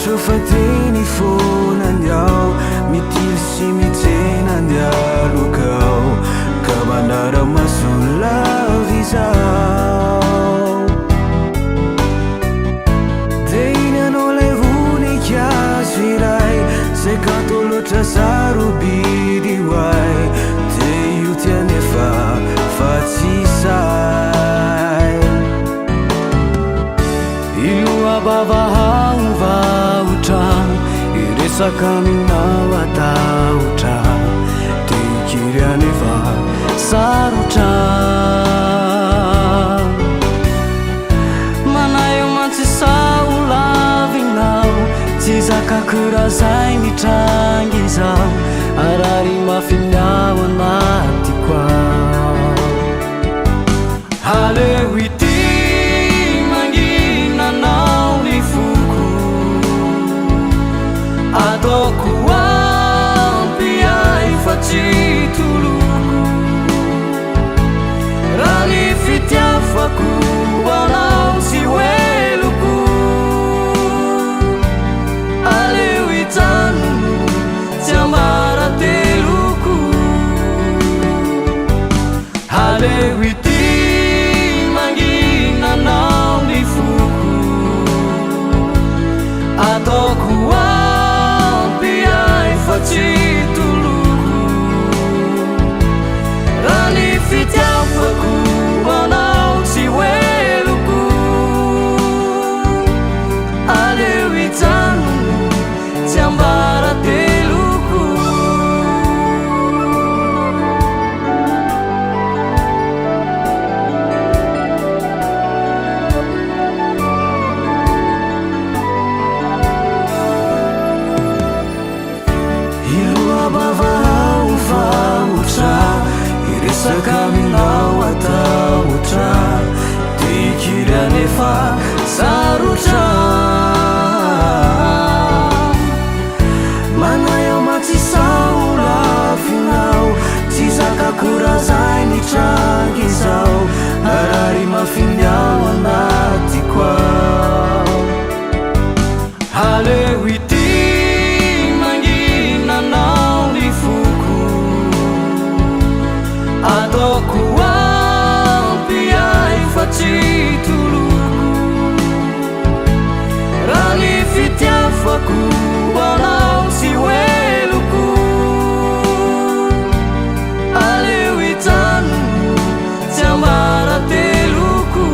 fateny fonanyao mitily sy mijenandialokao ka manara masolavizao de iny anao lay voninkazo iray zay kanto loatra sarobidy hoay de io tianefa fa tsy say io abavahaovaotra iresaka aminao ataotra de ikiry anefa sarotra manayo mantsy saolavinao tsy zakakorazay mitrangy zao arary mafimiao anatiko ao haleo ity manginanao ny foko ataoko ampy ay fa tsy toloko raha ny fitiavako anao sy hoeloko aleo hijanony tsy ambarateloko aleo ity manginanao ny foko ataoko ampy ay fa tsy toloko raha ny fitiavako anao sy hoeloko aleo hijanony tsy ambarateloko io abavahaovaotra iresaka aminao ataotra de ikiry anefa sarotra manayo mantsy saolavinao tsy zakakorazay mitrangy zao arary mafimiao anatiko ao haleo ity manginanao ny foko ataoko ampy ay fa tsy toloko raha ny fitiavako anao sy hoeloko aleo hijanony tsy ambarateloko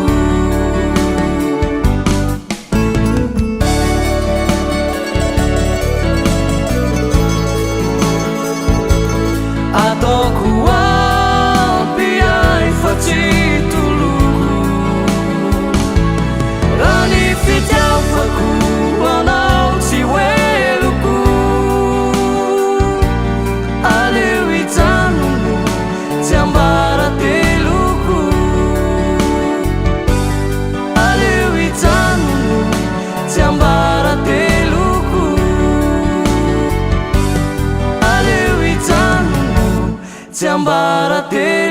ataoko ampy ay fa tsy toloko raha ny fitiavako anao sy hoeloko aleo hijanony tsy ambarateloko aleo hijanony tsy ambarateloko aleo hijanony tsy ambarateloko